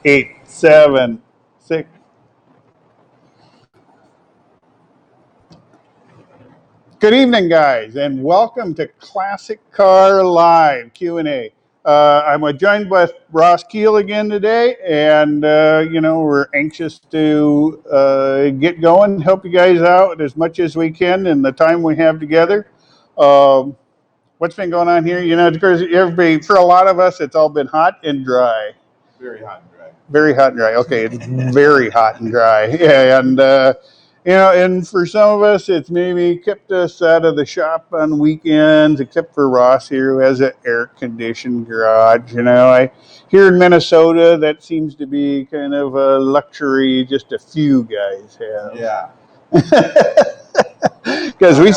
8, 7, 6. Good evening, guys, and welcome to Classic Car Live Q&A. I'm joined with Ross Keel again today, and we're anxious to get going, help you guys out as much as we can in the time we have together. What's been going on here? Because for a lot of us, it's all been hot and dry. Very hot and dry. Very hot and dry. Okay, it's very hot and dry. Yeah, and and for some of us, it's maybe kept us out of the shop on weekends, except for Ross here, who has an air-conditioned garage. Here in Minnesota, that seems to be kind of a luxury just a few guys have. Yeah. Because we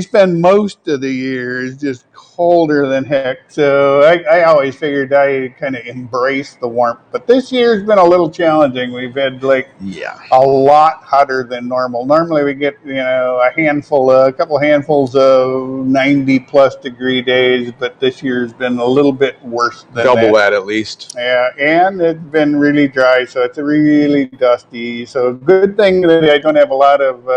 spend most of the years just colder than heck. So I always figured I kind of embrace the warmth. But this year's been a little challenging. We've had a lot hotter than normal. Normally we get a couple handfuls of 90 plus degree days, but this year's been a little bit worse than double that at least. Yeah, and it's been really dry, so it's really dusty. So good thing that I don't have a lot of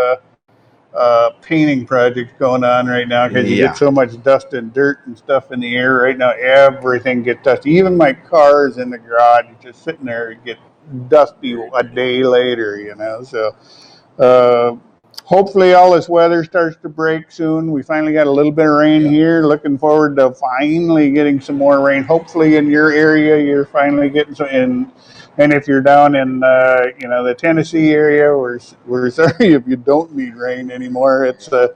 painting projects going on right now, because you get so much dust and dirt and stuff in the air right now. Everything gets dusty. Even my cars in the garage just sitting there get dusty a day later. So hopefully all this weather starts to break soon. We finally got a little bit of rain here. Looking forward to finally getting some more rain. Hopefully in your area you're finally getting some. And if you're down in the Tennessee area, we're sorry if you don't need rain anymore. It's our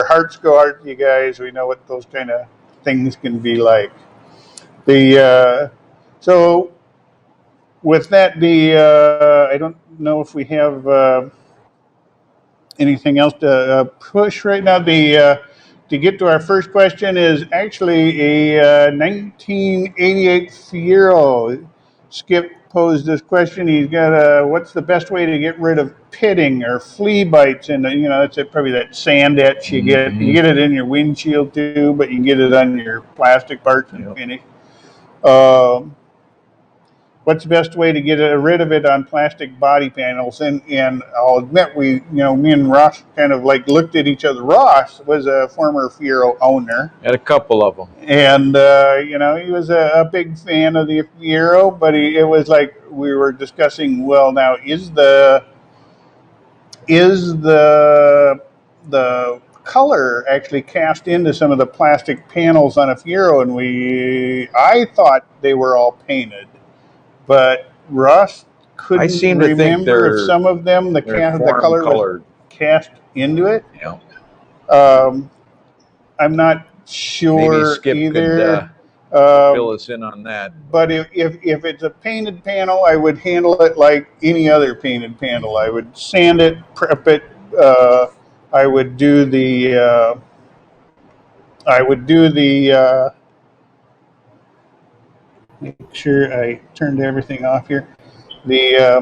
hearts go out to you guys. We know what those kind of things can be like. So with that, I don't know if we have anything else to push right now. To get to our first question is actually a 1988 Fiero. Skip posed this question. He's got what's the best way to get rid of pitting or flea bites? And it's probably that sand etch you get. You get it in your windshield too, but you can get it on your plastic parts and finish. What's the best way to get rid of it on plastic body panels? And I'll admit, me and Ross kind of looked at each other. Ross was a former Fiero owner. Had a couple of them. And, he was a big fan of the Fiero, but it was like we were discussing, well, now is the color actually cast into some of the plastic panels on a Fiero? And I thought they were all painted. But Ross couldn't remember if some of them the color was cast into it. Yeah. I'm not sure. Maybe Skip either. Could fill us in on that. But if it's a painted panel, I would handle it like any other painted panel. I would sand it, prep it. I would do the. Make sure I turned everything off here. I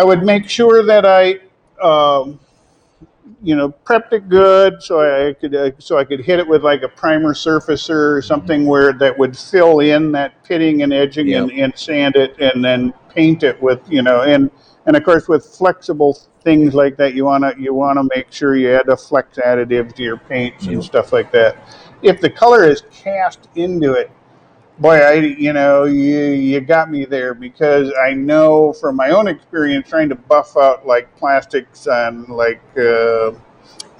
would make sure that I, prepped it good, so I could hit it with like a primer surfacer or something where that would fill in that pitting and edging and sand it, and then paint it with and of course with flexible things like that, you wanna make sure you add a flex additive to your paints and stuff like that. If the color is cast into it, boy, you got me there, because I know from my own experience trying to buff out plastics on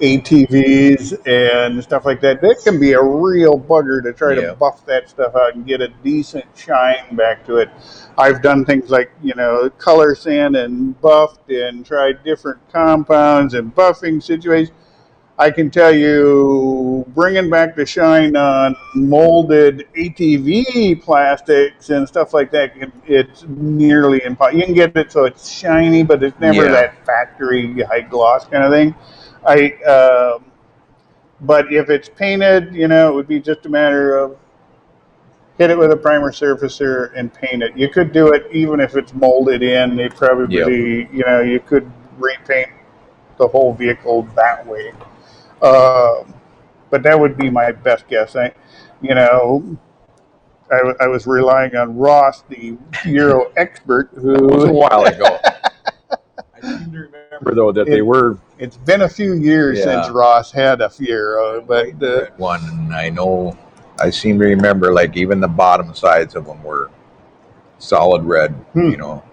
ATVs and stuff like that. That can be a real bugger to try to buff that stuff out and get a decent shine back to it. I've done things like color sand and buffed and tried different compounds and buffing situations. I can tell you, bringing back the shine on molded ATV plastics and stuff like that, it's nearly impossible. You can get it so it's shiny, but it's never that factory high gloss kind of thing. But if it's painted, it would be just a matter of hit it with a primer surfacer and paint it. You could do it even if it's molded in. It probably, you could repaint the whole vehicle that way. But that would be my best guess. I I was relying on Ross, the Euro expert, who... It was a while ago. I seem to remember, though, that they were... It's been a few years since Ross had a Fiero, but... one, and I seem to remember, like, even the bottom sides of them were solid red, you know.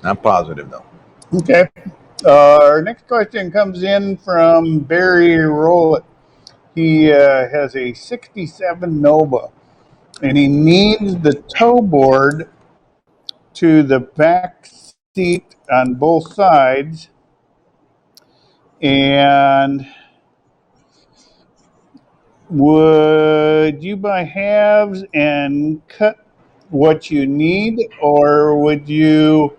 Not positive, though. Okay. Our next question comes in from Barry Rowlett. He has a 67 Nova, and he needs the tow board to the back seat on both sides, and would you buy halves and cut what you need, or would you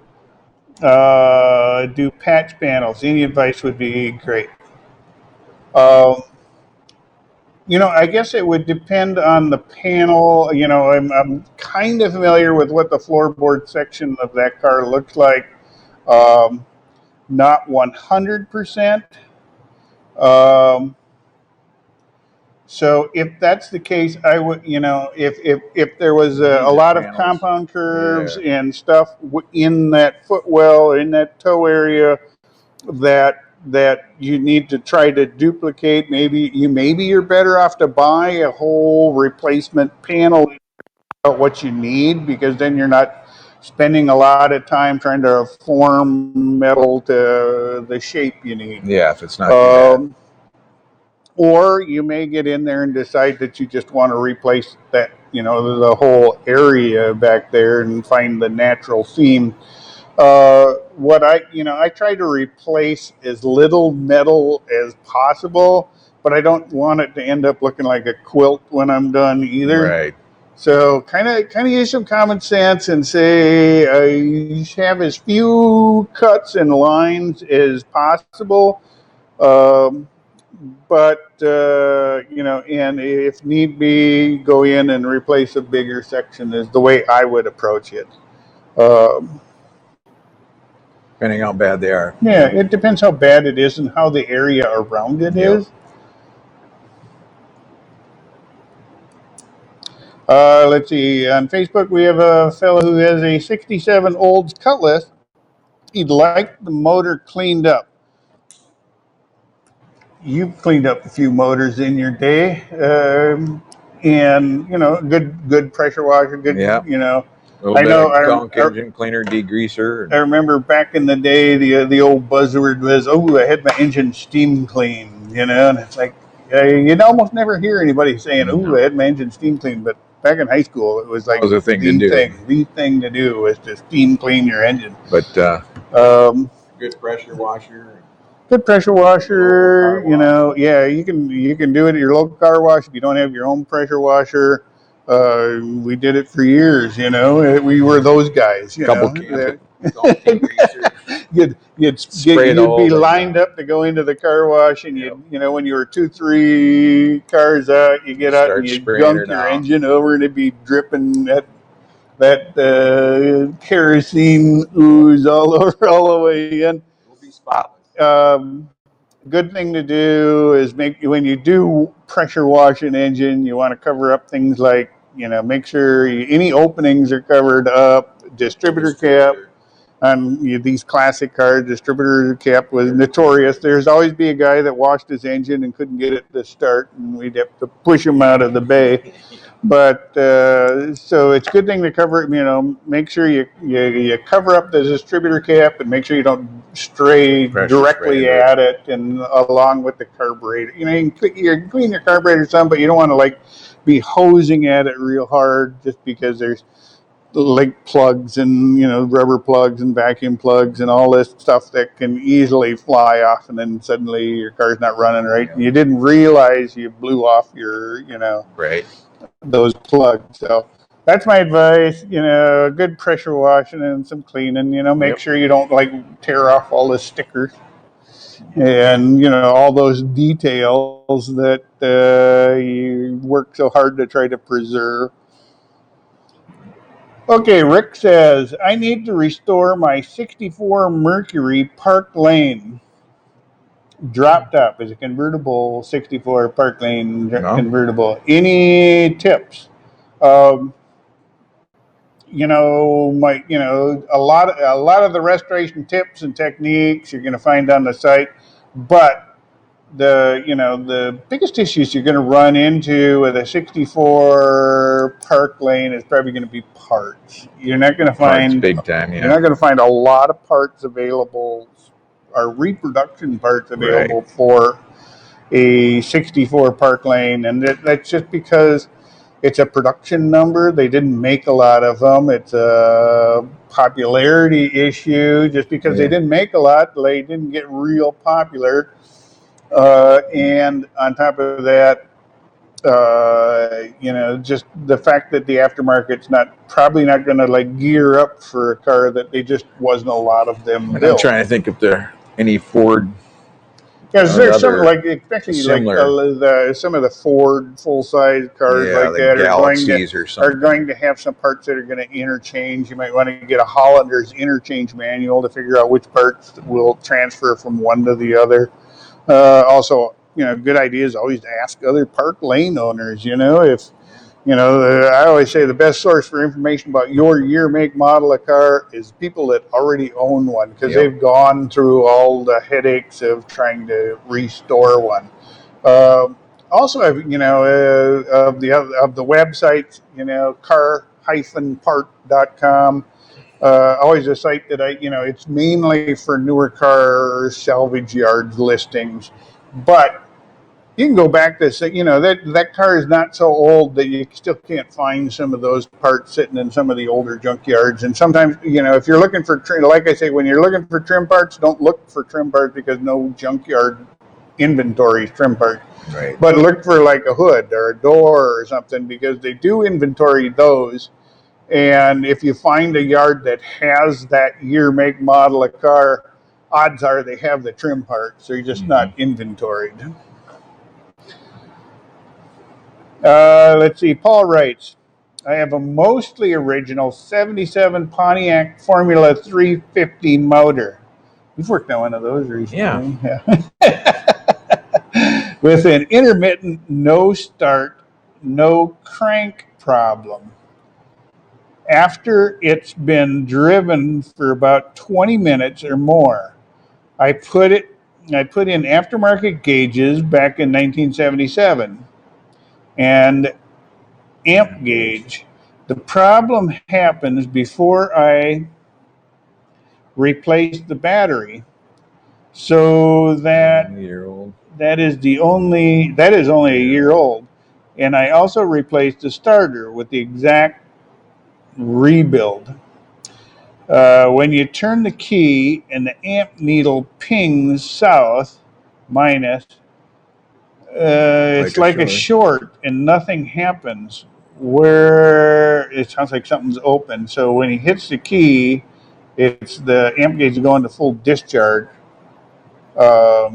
do patch panels? Any advice would be great. You know, I guess it would depend on the panel. You know, I'm kind of familiar with what the floorboard section of that car looks like. Not 100%. So if that's the case, I would, you know, if there was a lot of compound curves and stuff in that footwell, in that toe area, that you need to try to duplicate, maybe you're better off to buy a whole replacement panel about what you need, because then you're not spending a lot of time trying to form metal to the shape you need. Yeah, if it's not too bad. Or you may get in there and decide that you just want to replace that, you know, the whole area back there and find the natural seam. I try to replace as little metal as possible, but I don't want it to end up looking like a quilt when I'm done either. Right. So kind of use some common sense and say I have as few cuts and lines as possible. But you know, and if need be, go in and replace a bigger section is the way I would approach it. Depending how bad they are. Yeah, it depends how bad it is and how the area around it is. Let's see. On Facebook, we have a fellow who has a 67 Olds Cutlass. He'd like the motor cleaned up. You've cleaned up a few motors in your day, and you know, good pressure washer, good, you know. A little bit of gunk engine cleaner, degreaser. I remember back in the day, the old buzzword was, "Oh, I had my engine steam cleaned," you know, and it's like you'd almost never hear anybody saying, "Oh, I had my engine steam cleaned," but back in high school, it was like the thing to do was to steam clean your engine. But good pressure washer. Good pressure washer, you know, yeah, you can do it at your local car wash if you don't have your own pressure washer. We did it for years, you know. We were those guys, you know. You'd be lined up to go into the car wash, and you know, when you were 2-3 cars out, you get out and you gunk your engine over, and it'd be dripping that kerosene ooze all the way in. We'll be spotless. Good thing to do is when you do pressure wash an engine, you want to cover up things like, you know, make sure any openings are covered up. Distributor cap on these classic cars, distributor cap was notorious. There's always be a guy that washed his engine and couldn't get it to start, and we'd have to push him out of the bay. But so it's a good thing to cover it. You know, make sure you cover up the distributor cap and make sure you don't stray directly at it and along with the carburetor. You know, you can clean your carburetor some, but you don't want to like be hosing at it real hard just because there's link plugs and, you know, rubber plugs and vacuum plugs and all this stuff that can easily fly off, and then suddenly your car's not running right. And you didn't realize you blew off your, you know, those plugs. So that's my advice. You know, good pressure washing and some cleaning. You know, make sure you don't like tear off all the stickers and, you know, all those details that you work so hard to try to preserve. Okay, Rick says, I need to restore my 64 Mercury Park Lane. Dropped up as a convertible 64 Park Lane convertible. Any tips? You know, a lot of the restoration tips and techniques you're going to find on the site, but the biggest issues you're going to run into with a 64 park lane is probably going to be parts. You're not going to find big time. Yeah. You're not going to find a lot of parts available, or reproduction parts available for a 64 park lane, and that's just because it's a production number. They didn't make a lot of them. It's a popularity issue. Just because they didn't make a lot, they didn't get real popular. And on top of that, just the fact that the aftermarket's probably not going to like gear up for a car that they just wasn't a lot of them built. I'm trying to think if there are any Ford. Yeah, there's some especially similar. Some of the Ford full size cars like that are going to have some parts that are going to interchange. You might want to get a Hollander's interchange manual to figure out which parts will transfer from one to the other. Also, good idea is always to ask other park lane owners. I always say the best source for information about your year, make, model of car is people that already own one, because they've gone through all the headaches of trying to restore one. Also, of the websites, car-part.com. Always a site that it's mainly for newer car salvage yard listings, but you can go back to say, that car is not so old that you still can't find some of those parts sitting in some of the older junkyards. And sometimes, if you're looking for, like I say, when you're looking for trim parts, don't look for trim parts because no junkyard inventory is trim parts. Right. But look for like a hood or a door or something, because they do inventory those. And if you find a yard that has that year, make, model of car, odds are they have the trim parts. They're just not inventoried. Let's see. Paul writes, I have a mostly original 77 Pontiac Formula 350 motor. You've worked on one of those recently. Yeah. With an intermittent no start, no crank problem. After it's been driven for about 20 minutes or more, I put in aftermarket gauges back in 1977 and amp gauge. The problem happens before I replace the battery, so that is only a year old, and I also replaced the starter with the exact rebuild. When you turn the key and the amp needle pings south, minus, it's like a short and nothing happens, where it sounds like something's open. So when he hits the key, it's the amp gauge is going to full discharge. So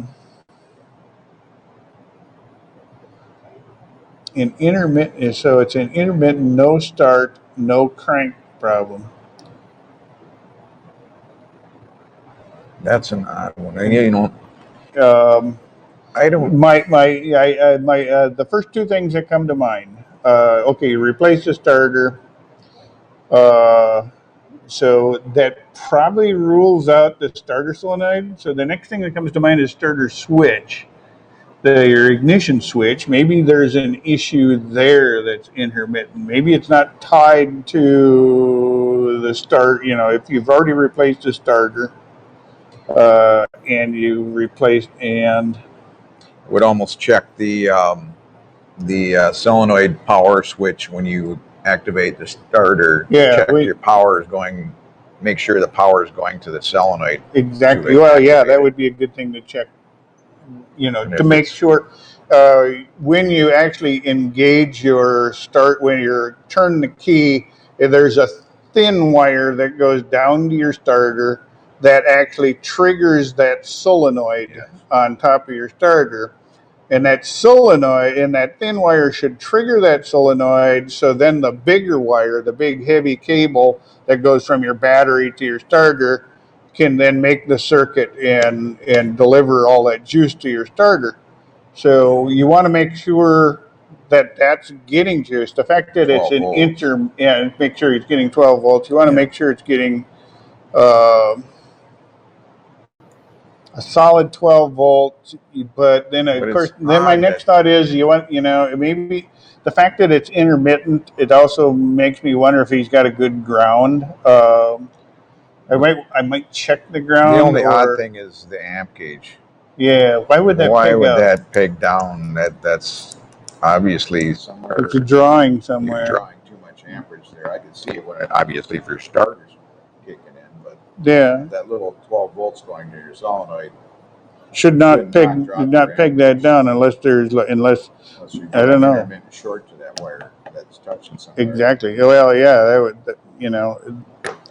it's an intermittent no start, no crank problem. That's an odd one. I don't. The first two things that come to mind. You replace the starter. So that probably rules out the starter solenoid. So the next thing that comes to mind is starter switch, your ignition switch. Maybe there's an issue there that's intermittent. Maybe it's not tied to the start. If you've already replaced the starter, and you replaced and would almost check the solenoid power switch when you activate the starter. Check your power is going. Make sure the power is going to the solenoid. Exactly. Well, that would be a good thing to check. To make sure when you actually engage your start, when you're turning the key, if there's a thin wire that goes down to your starter that actually triggers that solenoid on top of your starter. And that solenoid and that thin wire should trigger that solenoid. So then the bigger wire, the big heavy cable that goes from your battery to your starter, can then make the circuit and deliver all that juice to your starter. So you want to make sure that's getting juice. The fact that it's 12 an volts. make sure it's getting 12 volts. You want to make sure it's getting a solid 12 volts. But then, of But course, it's then my odd next that thought is maybe the fact that it's intermittent. It also makes me wonder if he's got a good ground. I might check the ground. the only odd thing is the amp gauge. Yeah, why would that Why peg would up? that peg down? That's obviously somewhere. It's a drawing You're somewhere. drawing too much amperage there. I can see it when it obviously for starters kicking in, but Yeah, that little 12 volts going to your solenoid should not drop peg that down unless unless you I get don't an know. intermittent short to that wire that's touching somewhere. Exactly. Well, yeah,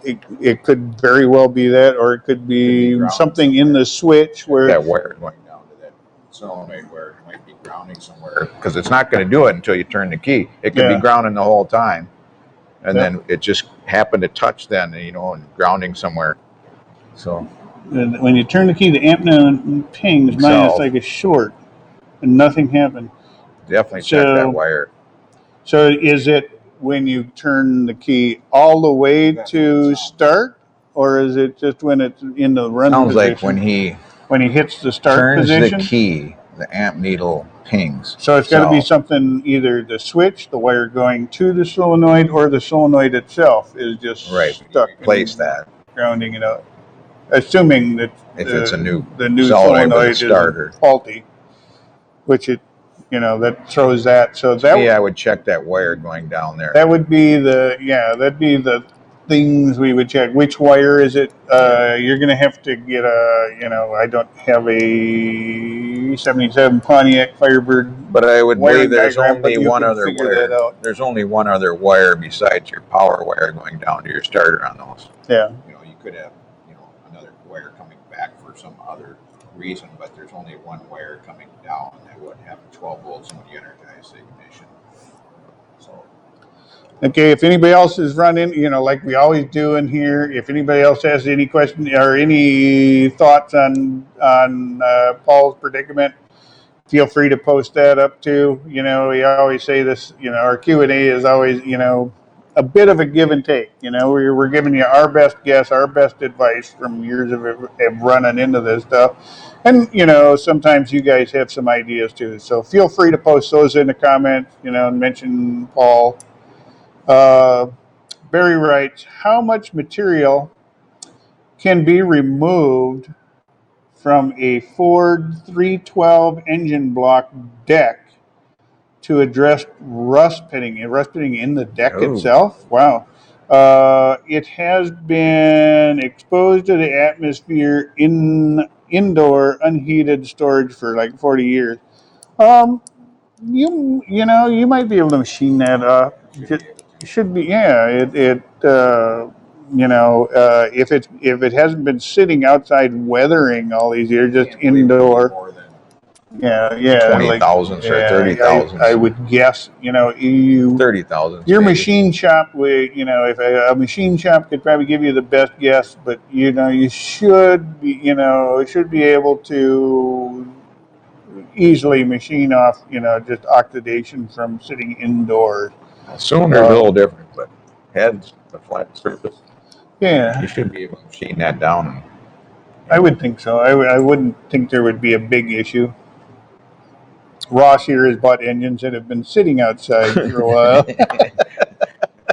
it could very well be that, or it could be something in the switch where that wire going down to that solenoid where it might be grounding somewhere, because it's not going to do it until you turn the key. It could be grounding the whole time, and then it just happened to touch then, and grounding somewhere. So when you turn the key, the amp now pings. Mine is like a short, and nothing happened. Definitely check that wire. So is it when you turn the key all the way to start, or is it just when it's in the run Sounds position? Like when he hits the start position, the key, the amp needle pings. So it's got to be something, either the switch, the wire going to the solenoid, or the solenoid itself is just stuck. Replace that. Grounding it out. Assuming that if it's a new solenoid is faulty, which that throws that. So I would check that wire going down there. That would be that'd be the things we would check. Which wire is it? You're going to have to get I don't have a 77 Pontiac Firebird. But I would believe there's only one other wire. There's only one other wire besides your power wire going down to your starter on those. Yeah. You could have, another wire coming back for some other reason, but there's only one wire coming down that would have 12 volts when you energize the ignition. So. Okay, if anybody else is running, like we always do in here, if anybody else has any questions or any thoughts on Paul's predicament, feel free to post that up too. We always say this, our Q&A is always, a bit of a give and take. We're giving you our best guess, our best advice from years of running into this stuff. And, sometimes you guys have some ideas too. So feel free to post those in the comments, and mention Paul. Barry writes, how much material can be removed from a Ford 312 engine block deck to address rust pitting in the deck itself? Wow. It has been exposed to the atmosphere in indoor unheated storage for like 40 years. You might be able to machine that up. It should be, yeah. If it hasn't been sitting outside weathering all these years, just indoor. Yeah, 20 thousandths or 30 thousandths. I would guess, 30 thousandths. Your machine shop, if a machine shop could probably give you the best guess, but you should be, should be able to easily machine off, just oxidation from sitting indoors. Cylinder's a little different, but heads, the flat surface. Yeah. You should be able to machine that down. I would think so. I wouldn't think there would be a big issue. Ross here has bought engines that have been sitting outside for a while.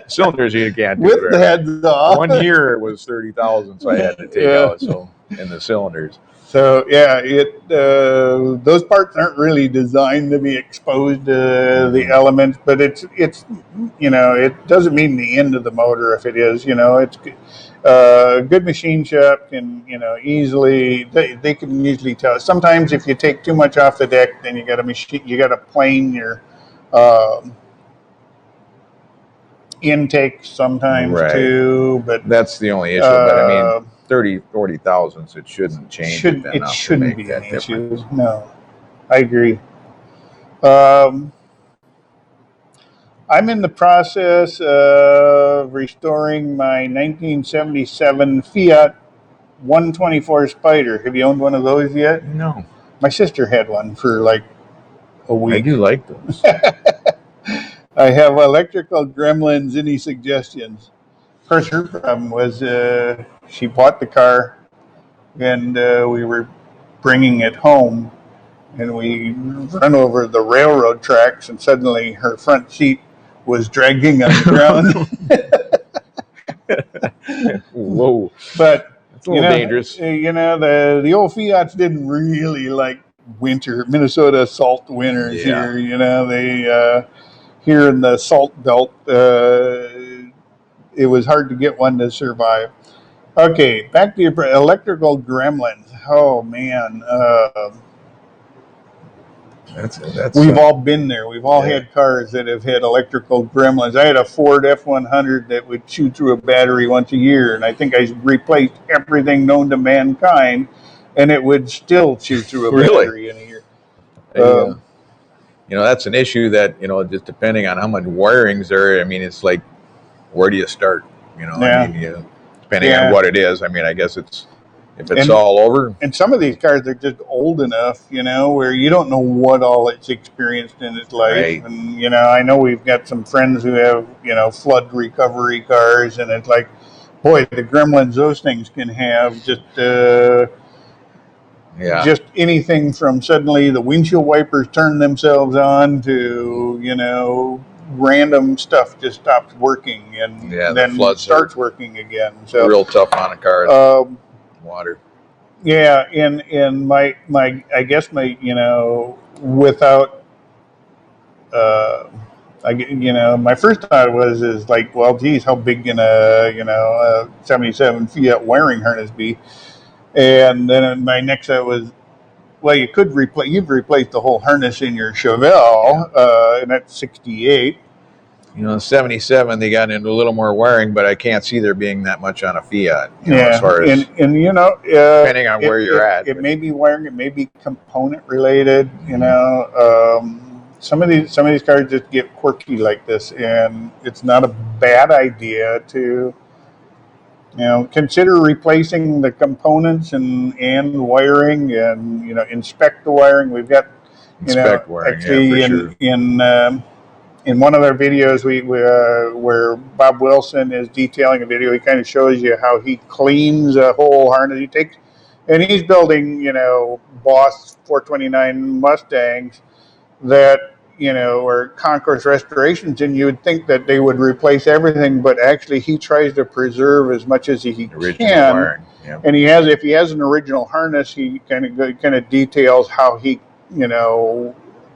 Cylinders you can't do with the heads off. 1 year it was 30 thousandths I had to take out, so in the cylinders. So yeah, those parts aren't really designed to be exposed to the elements, but it's it doesn't mean the end of the motor if it is. It's a good machine shop can easily they can usually tell. Sometimes if you take too much off the deck, then you got to plane your intake sometimes too. But that's the only issue. But I mean, 40 thousandths, it shouldn't change. It shouldn't be an issue. No, I agree. I'm in the process of restoring my 1977 Fiat 124 Spider. Have you owned one of those yet? No. My sister had one for like a week. I do like those. I have electrical gremlins. Any suggestions? Of course, her problem was she bought the car and we were bringing it home and we run over the railroad tracks and suddenly her front seat was dragging on the ground. Whoa. But it's a little dangerous. The old Fiats didn't really like Minnesota salt winters here. They here in the salt belt, it was hard to get one to survive. Okay, back to your electrical gremlins. Oh man, we've all been there. We've all had cars that have had electrical gremlins. I had a Ford F-100 that would chew through a battery once a year, and I think I replaced everything known to mankind, and it would still chew through a battery in a year. That's an issue that, just depending on how much wiring's there, I mean, it's like, where do you start? Depending on what it is. I mean, I guess if it's all over. And some of these cars are just old enough, where you don't know what all it's experienced in its life. Right. And, I know we've got some friends who have, flood recovery cars, and it's like, boy, the gremlins those things can have just anything from suddenly the windshield wipers turn themselves on to, random stuff just stops working and then starts working again. So real tough on a car. Water. Yeah, and my I guess my without my first thought is like, well, geez, how big can a 77 Fiat wiring harness be? And then my next thought was, well, you've replaced the whole harness in your Chevelle, and that's 68. 77, they got into a little more wiring, but I can't see there being that much on a Fiat. As far as depending on where you're at. It may be wiring, it may be component related. Some of these cars just get quirky like this, and it's not a bad idea to consider replacing the components and wiring, and inspect the wiring. We've got wiring, actually in one of our videos, where Bob Wilson is detailing a video, he kind of shows you how he cleans a whole harness. He takes, and he's building, Boss 429 Mustangs that, are concourse restorations, and you would think that they would replace everything, but actually he tries to preserve as much as he can. Wiring. Yep. And if he has an original harness, he kind of details how he,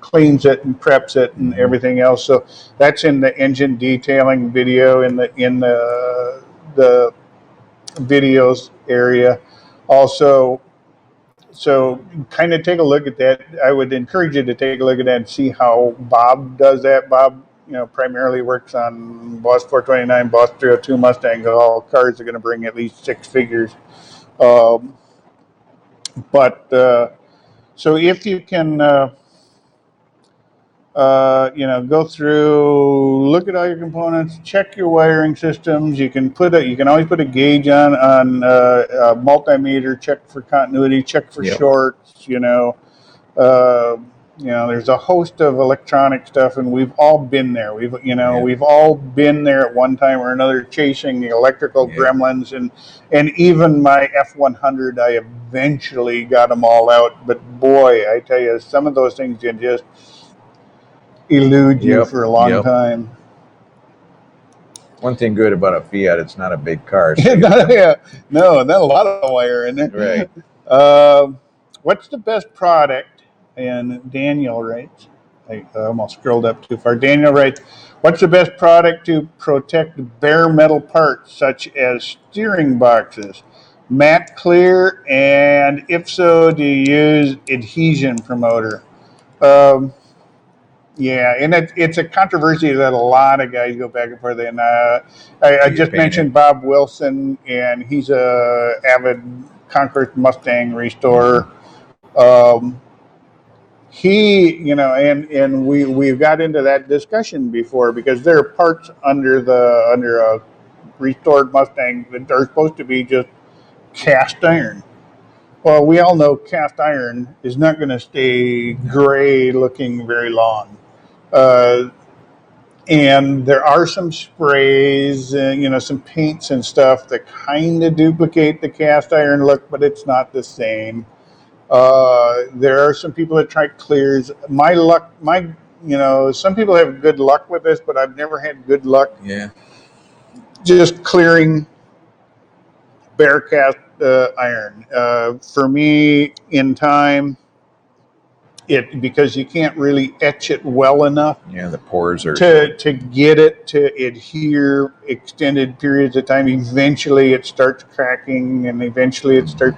cleans it and preps it and everything else. So that's in the engine detailing video in the videos area. Also, so kind of take a look at that. I would encourage you to take a look at that and see how Bob does that. Bob, primarily works on Boss 429, Boss 302 Mustangs. All cars are going to bring at least six figures. So if you can go through, look at all your components, check your wiring systems. You can always put a gauge on a multimeter, check for continuity, check for shorts. There's a host of electronic stuff, and we've all been there. We've all been there at one time or another, chasing the electrical gremlins, and even my F-100, I eventually got them all out. But boy, I tell you, some of those things can just elude you for a long time. One thing good about a Fiat, it's not a big car. So not a lot of wire in there. Right. What's the best product? And Daniel writes, I almost scrolled up too far. Daniel writes, what's the best product to protect bare metal parts such as steering boxes? Matte clear, and if so, do you use adhesion promoter? Yeah, and it's a controversy that a lot of guys go back and forth. And I just mentioned Bob Wilson, and he's a avid Concourse Mustang restorer. We've got into that discussion before, because there are parts under a restored Mustang that are supposed to be just cast iron. Well, we all know cast iron is not going to stay gray looking very long. And there are some sprays, some paints and stuff that kind of duplicate the cast iron look, but it's not the same. There are some people that try clears. Some people have good luck with this, but I've never had good luck. Yeah. Just clearing bare cast iron. For me, in time, because you can't really etch it well enough. Yeah, the pores are to get it to adhere extended periods of time. Eventually, it starts cracking, and eventually it starts.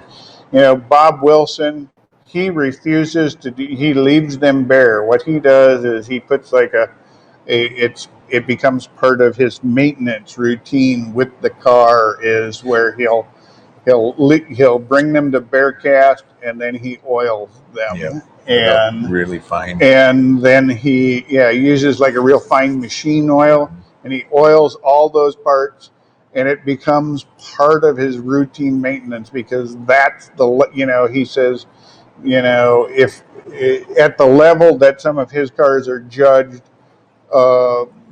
Bob Wilson, he refuses to. He leaves them bare. What he does is he puts like it becomes part of his maintenance routine with the car. Is where he'll bring them to bare cast, and then he oils them. Yep. And really fine. And then he uses like a real fine machine oil, and he oils all those parts, and it becomes part of his routine maintenance, because that's he says, if at the level that some of his cars are judged,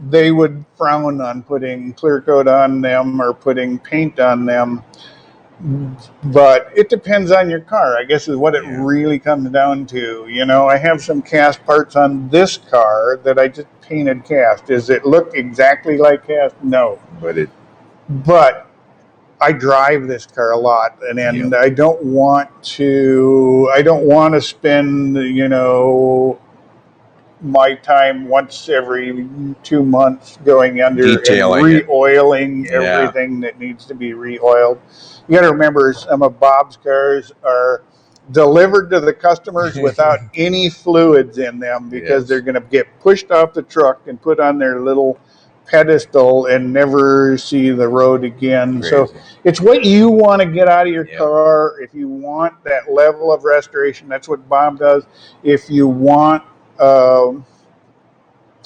they would frown on putting clear coat on them or putting paint on them. But it depends on your car, I guess, is what it really comes down to. I have some cast parts on this car that I just painted cast. Does it look exactly like cast? No. But I drive this car a lot, and I don't want to spend, my time once every 2 months going under detailing and re-oiling everything that needs to be re-oiled. You got to remember, some of Bob's cars are delivered to the customers without any fluids in them, because they're going to get pushed off the truck and put on their little pedestal and never see the road again. Crazy. So it's what you want to get out of your car. If you want that level of restoration, that's what Bob does. If you want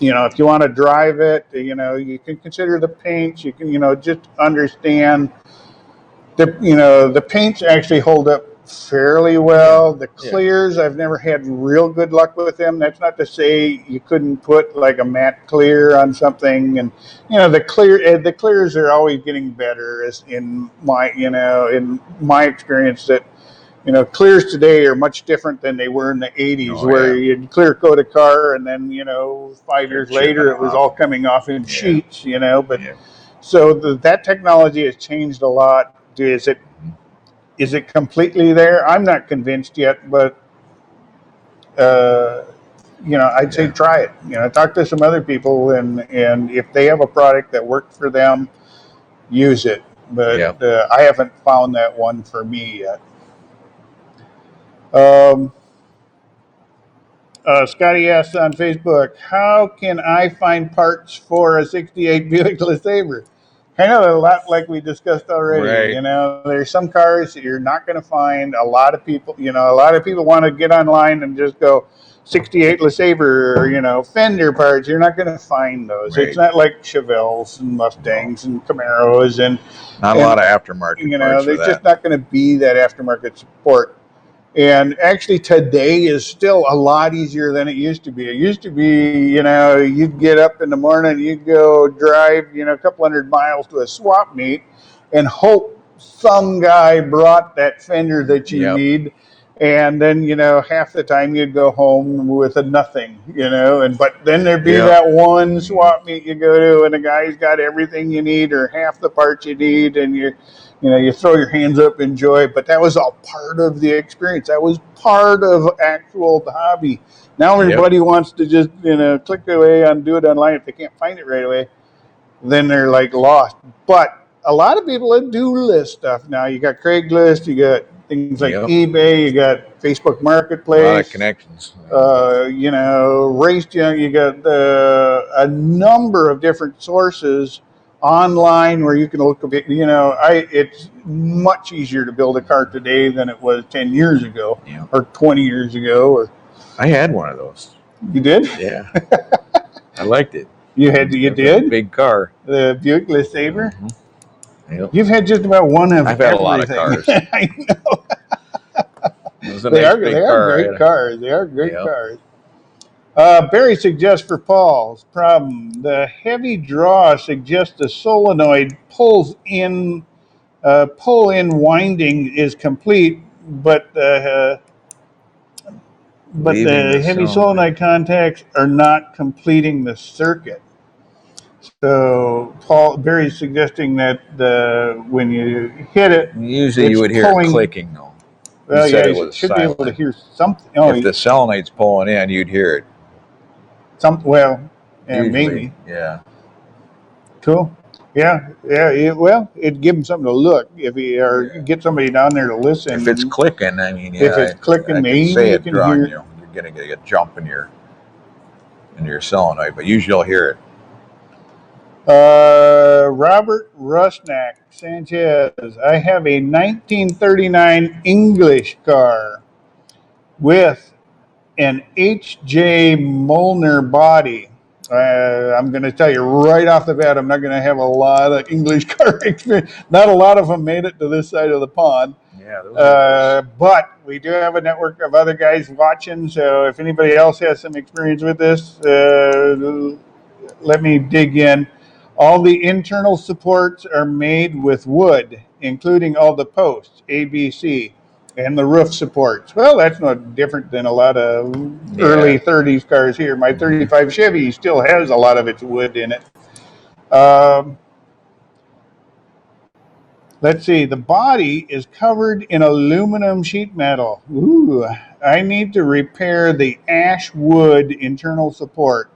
if you want to drive it, you can consider the paints. You can, just understand the paints actually hold up fairly well. The clears, I've never had real good luck with them. That's not to say you couldn't put like a matte clear on something. And the clears are always getting better. As in my experience, that clears today are much different than they were in the 80s, where you'd clear coat a car, and then, 5 years later, it was all coming off in sheets, So that technology has changed a lot. Is it completely there? I'm not convinced yet, but, I'd say try it. Talk to some other people, and if they have a product that worked for them, use it. But I haven't found that one for me yet. Scotty asks on Facebook, how can I find parts for a 68 Buick LeSabre? Kind of a lot like we discussed already. Right. There's some cars that you're not going to find. A lot of people want to get online and just go 68 LeSabre or, fender parts. You're not going to find those. Right. It's not like Chevelles and Mustangs and Camaros and a lot of aftermarket parts. There's just not going to be that aftermarket support. And actually today is still a lot easier than it used to be. It used to be, you'd get up in the morning, you'd go drive, a couple 100 miles to a swap meet and hope some guy brought that fender that you need. And then, half the time you'd go home with a nothing, but then there'd be that one swap meet you go to, and the guy's got everything you need or half the parts you need, and you throw your hands up, enjoy. But that was all part of the experience. That was part of actual hobby. Now everybody wants to just, click away and do it online. If they can't find it right away, then they're like lost. But a lot of people that do list stuff now. You got Craigslist, you got things like eBay, you got Facebook Marketplace. A lot of connections. Race Junk, you got a number of different sources online where you can look at, it's much easier to build a car today than it was 10 years ago or 20 years ago. I had one of those. You did? Yeah. I liked it. You did? A big car. The Buick LeSabre? Mm-hmm. Yep. You've had just about one of I've had a lot of cars. I know. They are great cars. They are great cars. Barry suggests for Paul's problem, the heavy draw suggests the solenoid pull in winding is complete, but the heavy solenoid contacts are not completing the circuit. So Barry's suggesting that when you hit it, usually you would hear it clicking though. Well, yeah, you should be able to hear something. Oh, if the solenoid's pulling in, you'd hear it. Well, usually, maybe. Yeah. Cool. Yeah. Well, it'd give them something to look get somebody down there to listen. If it's clicking, I mean, yeah. If it's clicking, maybe you can hear it. You're gonna get a jump in your solenoid, but usually you'll hear it. Robert Rusnak Sanchez. I have a 1939 English car with an H.J. Molnar body. I'm going to tell you right off the bat, I'm not going to have a lot of English car experience. Not a lot of them made it to this side of the pond. Yeah, but we do have a network of other guys watching, so if anybody else has some experience with this, let me dig in. All the internal supports are made with wood, including all the posts, ABC, and the roof supports. Well, that's no different than a lot of early 30s cars here. My 35 Chevy still has a lot of its wood in it. Let's see, the body is covered in aluminum sheet metal. Ooh, I need to repair the ash wood internal support.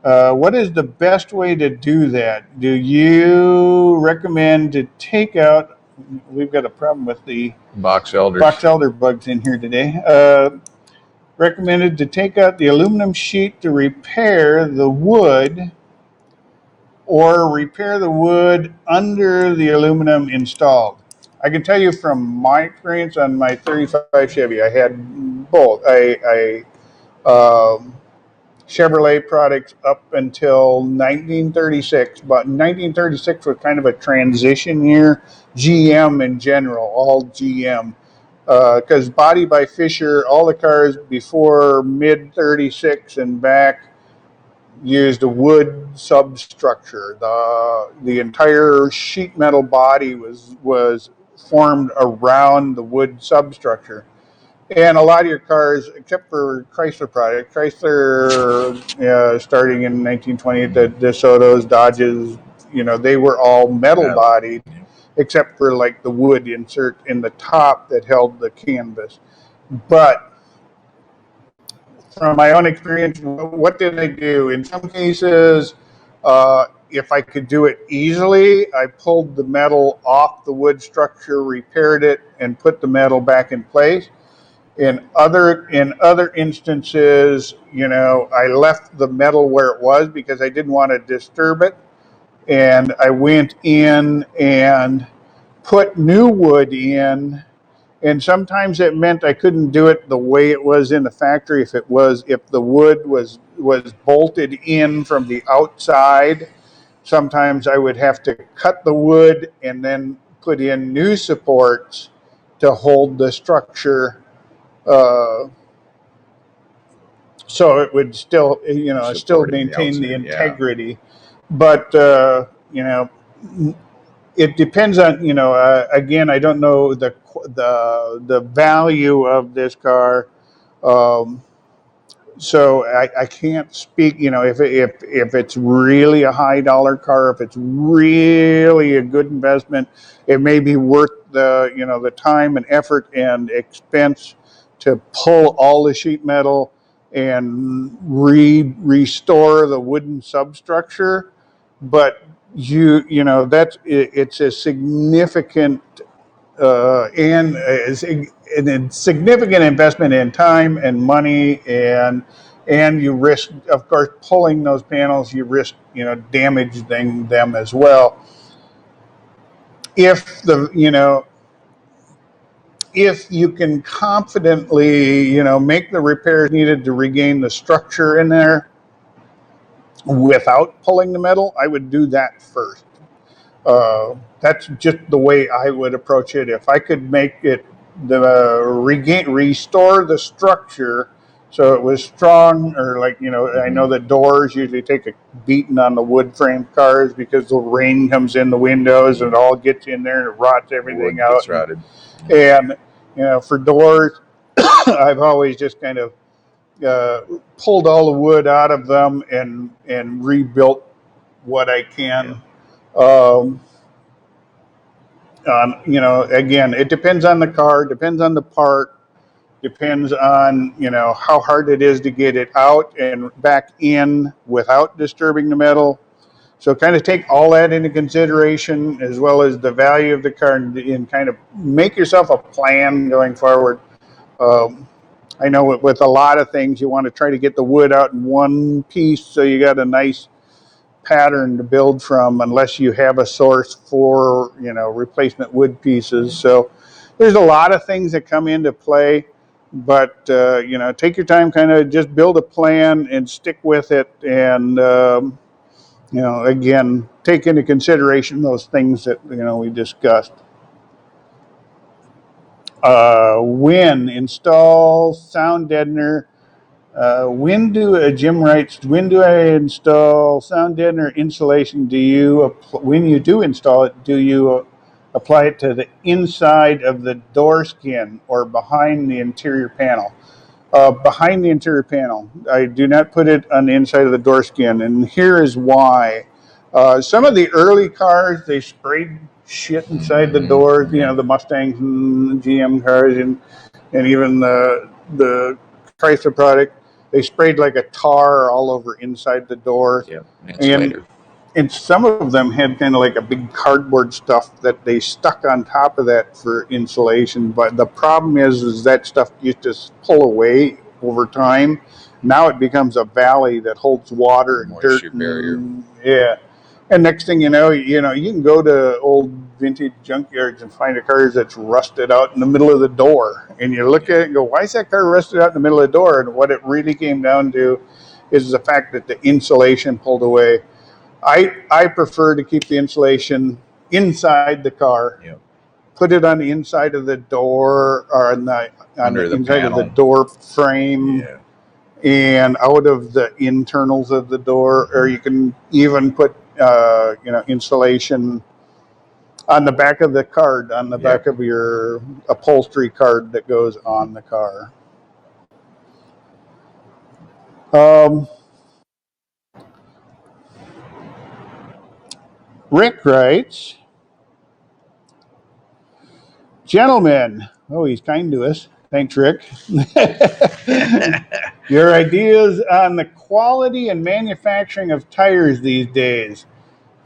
What is the best way to do that? Do you recommend to take out, we've got a problem with the box elder bugs in here today. Recommended to take out the aluminum sheet to repair the wood, or repair the wood under the aluminum installed. I can tell you from my experience on my 35 Chevy, I had both. Chevrolet products up until 1936, but 1936 was kind of a transition year. GM in general, all GM. Because Body by Fisher, all the cars before mid 36 and back used a wood substructure. The entire sheet metal body was formed around the wood substructure. And a lot of your cars, except for Chrysler products, starting in 1920, the DeSotos, Dodges, they were all metal bodied, except for like the wood insert in the top that held the canvas. But from my own experience, what did I do? In some cases, if I could do it easily, I pulled the metal off the wood structure, repaired it, and put the metal back in place. In other instances, I left the metal where it was because I didn't want to disturb it, and I went in and put new wood in. And sometimes it meant I couldn't do it the way it was in the factory. If the wood was bolted in from the outside, sometimes I would have to cut the wood and then put in new supports to hold the structure. So it would still, still maintain the integrity. Yeah. But, it depends on, again, I don't know the value of this car. So I can't speak, if it's really a high dollar car, if it's really a good investment, it may be worth the time and effort and expense to pull all the sheet metal and restore the wooden substructure. But it's a significant and a significant investment in time and money, and you risk, of course, pulling those panels. You risk, damaging them as well. If if you can confidently, make the repairs needed to regain the structure in there without pulling the metal, I would do that first. That's just the way I would approach it. If I could make it restore the structure So it was strong, or like, you know, I know that doors usually take a beating on the wood frame cars because the rain comes in the windows and it all gets in there and it rots everything Wood out. gets rotted. And, you know, for doors, I've always just kind of pulled all the wood out of them and rebuilt what I can. You know, again, it depends on the car, depends on the part, depends on, you know, how hard it is to get it out and back in without disturbing the metal. So kind of take all that into consideration, as well as the value of the car, and kind of make yourself a plan going forward. I know with a lot of things, you want to try to get the wood out in one piece so you got a nice pattern to build from, unless you have a source for, you know, replacement wood pieces. So there's a lot of things that come into play, but you know, take your time, kind of just build a plan and stick with it, and you know, again, take into consideration those things that, you know, we discussed. When install sound deadener. Jim writes, when do I install sound deadener insulation? When you do install it, do you apply it to the inside of the door skin or behind the interior panel? Behind the interior panel. I do not put it on the inside of the door skin, and here is why. Some of the early cars, they sprayed shit inside the doors, you know, the Mustangs and the GM cars, and even the Chrysler product. They sprayed like a tar all over inside the door. And some of them had kind of like a big cardboard stuff that they stuck on top of that for insulation. But the problem is that stuff you just pull away over time. Now it becomes a valley that holds water and dirt. Barrier. Yeah. And next thing you know, you can go to old vintage junkyards and find a car that's rusted out in the middle of the door. And you look at it and go, why is that car rusted out in the middle of the door? And what it really came down to is the fact that the insulation pulled away. I prefer to keep the insulation inside the car. Yep. Put it on the inside of the door, or on the inside panel. of the door frame. Yeah. And out of the internals of the door, or you can even put you know, insulation on the back of the card, on the back of your upholstery card that goes on the car. Rick writes, gentlemen, oh, he's kind to us. Thanks, Rick. Your ideas on the quality and manufacturing of tires these days.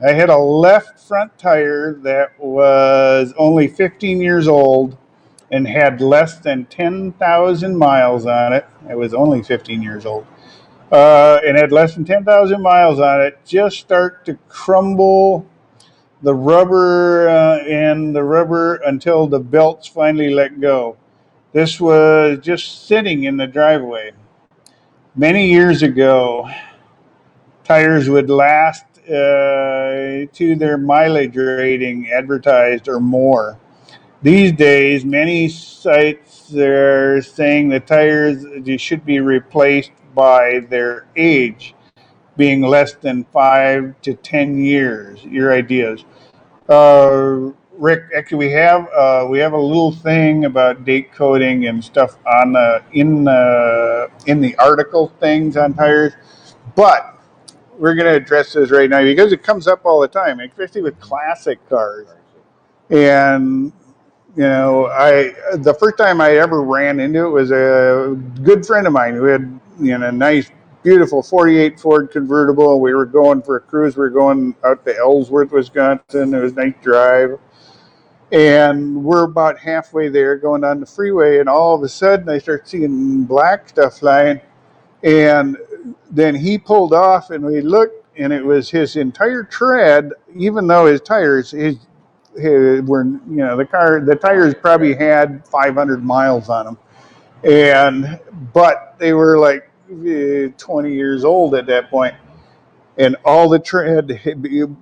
I had a left front tire that was only 15 years old and had less than 10,000 miles on it. I was only 15 years old. And had less than 10,000 miles on it. Just start to crumble the rubber until the belts finally let go. This was just sitting in the driveway. Many years ago, tires would last to their mileage rating advertised or more. These days, many sites are saying the tires should be replaced by their age, being less than 5 to 10 years. Your ideas. Rick, actually, we have a little thing about date coding and stuff on in the article things on tires, but we're going to address this right now because it comes up all the time, especially with classic cars. And you know, the first time I ever ran into it was a good friend of mine who had, you know, a nice, beautiful 48 Ford convertible. We were going for a cruise. We were going out to Ellsworth, Wisconsin. It was a nice drive. And we're about halfway there going on the freeway, and all of a sudden I start seeing black stuff flying. And then he pulled off, and we looked, and it was his entire tread, even though his tires, were, you know, the tires probably had 500 miles on them. But they were like 20 years old at that point. And all the tread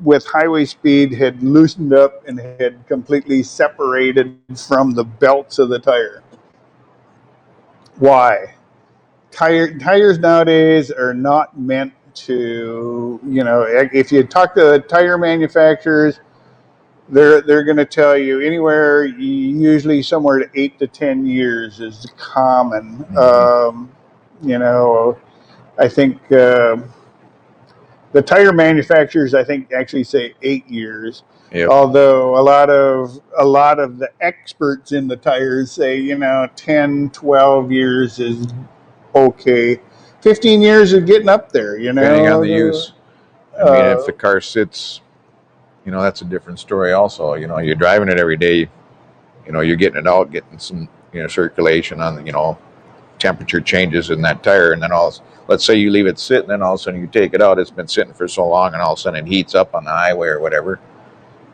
with highway speed had loosened up and had completely separated from the belts of the tire. Why? tires nowadays are not meant to, if you talk to tire manufacturers, they're going to tell you anywhere, usually somewhere to 8 to 10 years is common. I think the tire manufacturers, I think, actually say 8 years. Yep. Although a lot of the experts in the tires say 10, 12 years is okay. 15 years is getting up there. Depending on the use. I mean, if the car sits, that's a different story. Also, you're driving it every day. You're getting it out, getting some circulation on temperature changes in that tire, and then let's say you leave it sit, and then all of a sudden you take it out. It's been sitting for so long, and all of a sudden it heats up on the highway or whatever.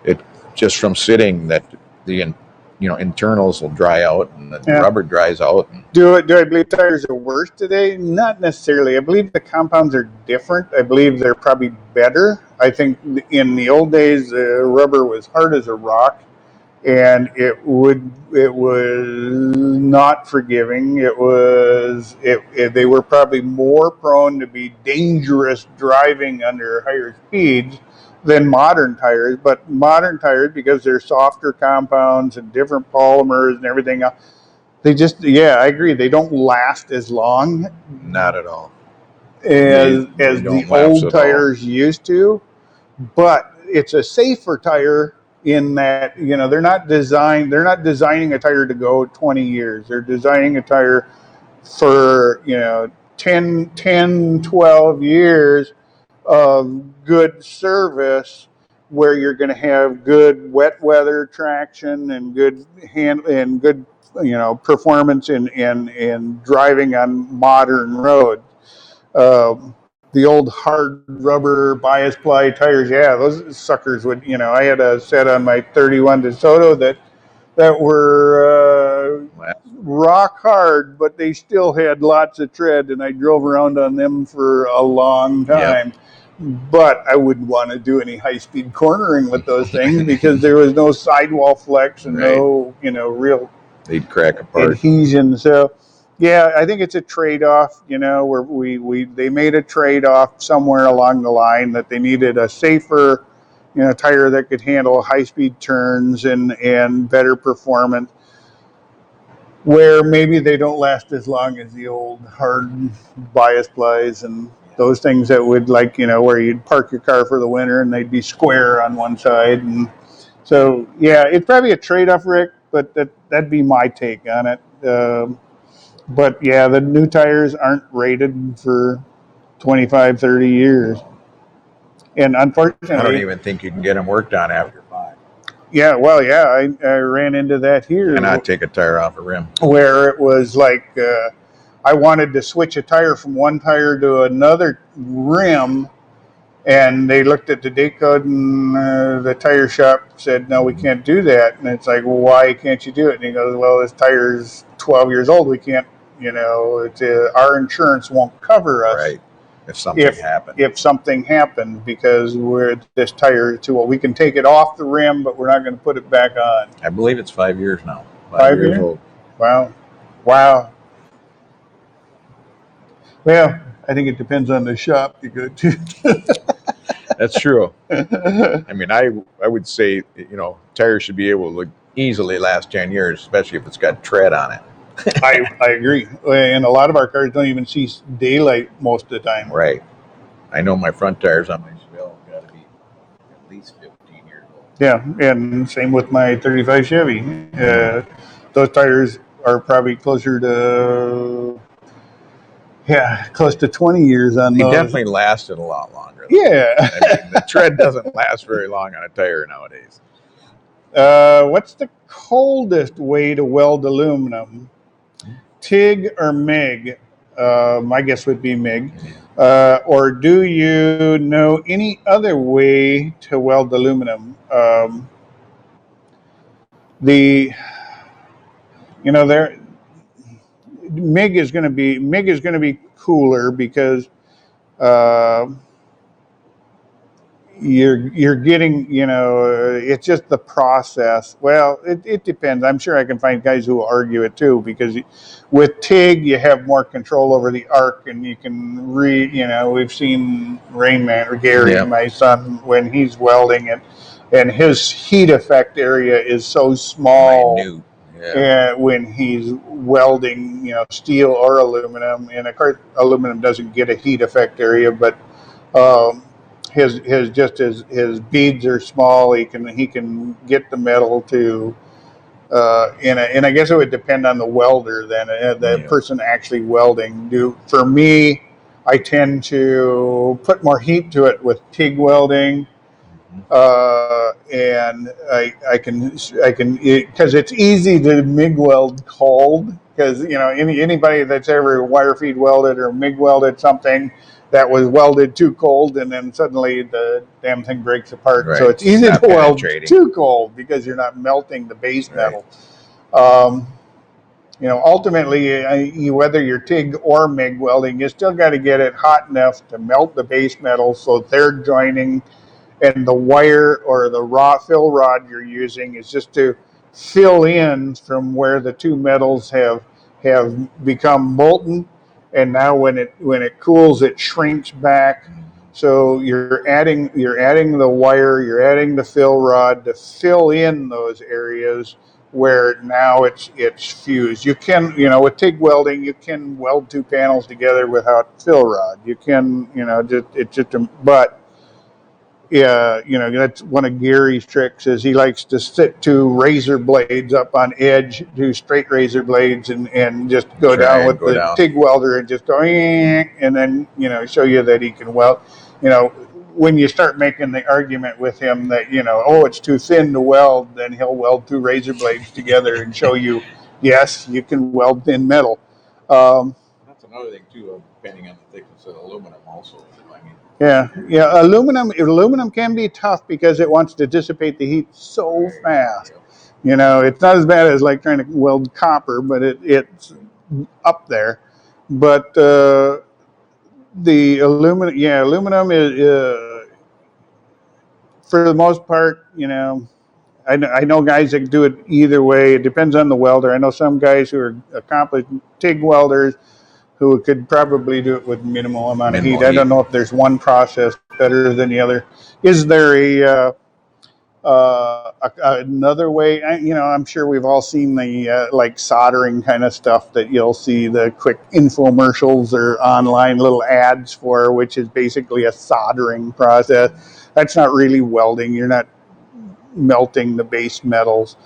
It just from sitting that the internals will dry out and the rubber dries out. Do I believe tires are worse today? Not necessarily. I believe the compounds are different. I believe they're probably better. I think in the old days, rubber was hard as a rock, and it was not forgiving. They were probably more prone to be dangerous driving under higher speeds than modern tires. But modern tires, because they're softer compounds and different polymers and everything else, I agree, they don't last as long. Not at all. As the old tires used to. But it's a safer tire in that, they're not designing a tire to go 20 years. They're designing a tire for, 10, 12 years of good service, where you're going to have good wet weather traction and good performance in driving on modern roads. The old hard rubber bias ply tires, those suckers would, I had a set on my 31 DeSoto that were rock hard, but they still had lots of tread, and I drove around on them for a long time. Yep. But I wouldn't want to do any high-speed cornering with those things because there was no sidewall flex and no, real they'd crack apart. Adhesion. So, I think it's a trade-off, where they made a trade-off somewhere along the line that they needed a safer, tire that could handle high-speed turns and better performance, where maybe they don't last as long as the old hard bias plies and those things that would, where you'd park your car for the winter and they'd be square on one side. And so, it's probably a trade-off, Rick, but that'd be my take on it. But the new tires aren't rated for 25, 30 years. And unfortunately, I don't even think you can get them worked on after 5. I ran into that here. And I'd take a tire off a rim. Where it was like, I wanted to switch a tire from one tire to another rim, and they looked at the date code, and the tire shop said, no, we can't do that. And it's like, well, why can't you do it? And he goes, well, this tire's 12 years old. We can't, our insurance won't cover us. Right. If something happens, because this tire is too old. We can take it off the rim, but we're not going to put it back on. I believe it's 5 years now. 5 years old. Wow. Well, I think it depends on the shop you go to. That's true. I mean, I would say, tires should be able to easily last 10 years, especially if it's got tread on it. I agree. And a lot of our cars don't even see daylight most of the time. Right. I know my front tires on my Chevelle got to be at least 15 years old. Yeah, and same with my 35 Chevy. Those tires are probably closer to, close to 20 years on those. They definitely lasted a lot longer. Yeah. I mean, the tread doesn't last very long on a tire nowadays. What's the coldest way to weld aluminum? TIG or MIG? My guess would be MIG. Or do you know any other way to weld aluminum? MIG is going to be cooler because you're getting, it's just the process. Well, it depends. I'm sure I can find guys who will argue it too, because with TIG you have more control over the arc, and you can we've seen Rainman or Gary, my son, when he's welding it, and his heat effect area is so small. Minute. When he's welding, steel or aluminum, and of course aluminum doesn't get a heat effect area, but his beads are small. He can get the metal to, and I guess it would depend on the welder then, the person actually welding. For me, I tend to put more heat to it with TIG welding. And I can because it's easy to MIG weld cold, because anybody that's ever wire feed welded or MIG welded something that was welded too cold, and then suddenly the damn thing breaks apart. Right. So it's easy to weld too cold because you're not melting the base metal. Ultimately, whether you're TIG or MIG welding, you still got to get it hot enough to melt the base metal so they're joining. And the wire or the fill rod you're using is just to fill in from where the two metals have become molten, and now when it cools, it shrinks back. So you're adding the wire, you're adding the fill rod to fill in those areas where now it's fused. You can, with TIG welding, you can weld two panels together without fill rod. You can, but. Yeah, that's one of Gary's tricks, is he likes to sit two razor blades up on edge, two straight razor blades, and just go down with the TIG welder and just go, and then, show you that he can weld. When you start making the argument with him that, it's too thin to weld, then he'll weld two razor blades together and show you, yes, you can weld thin metal. That's another thing, too, depending on the thickness of aluminum also. Yeah. Aluminum can be tough because it wants to dissipate the heat so fast. It's not as bad as like trying to weld copper, but it's up there. But the aluminum is for the most part, I know guys that do it either way. It depends on the welder. I know some guys who are accomplished TIG welders who could probably do it with minimal amount of heat. I don't know if there's one process better than the other. Is there another way? I'm sure we've all seen the like soldering kind of stuff that you'll see the quick infomercials or online little ads for, which is basically a soldering process. That's not really welding. You're not melting the base metals.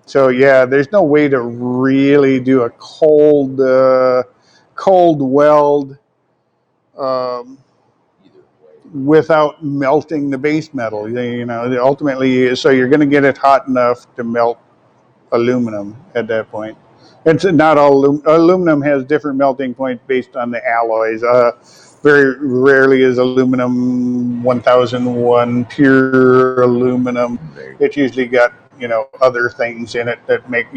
So there's no way to really do a cold weld without melting the base metal. Ultimately, so you're going to get it hot enough to melt aluminum at that point. It's not all aluminum has different melting points based on the alloys. Very rarely is aluminum 1001 pure aluminum. It's usually got other things in it that make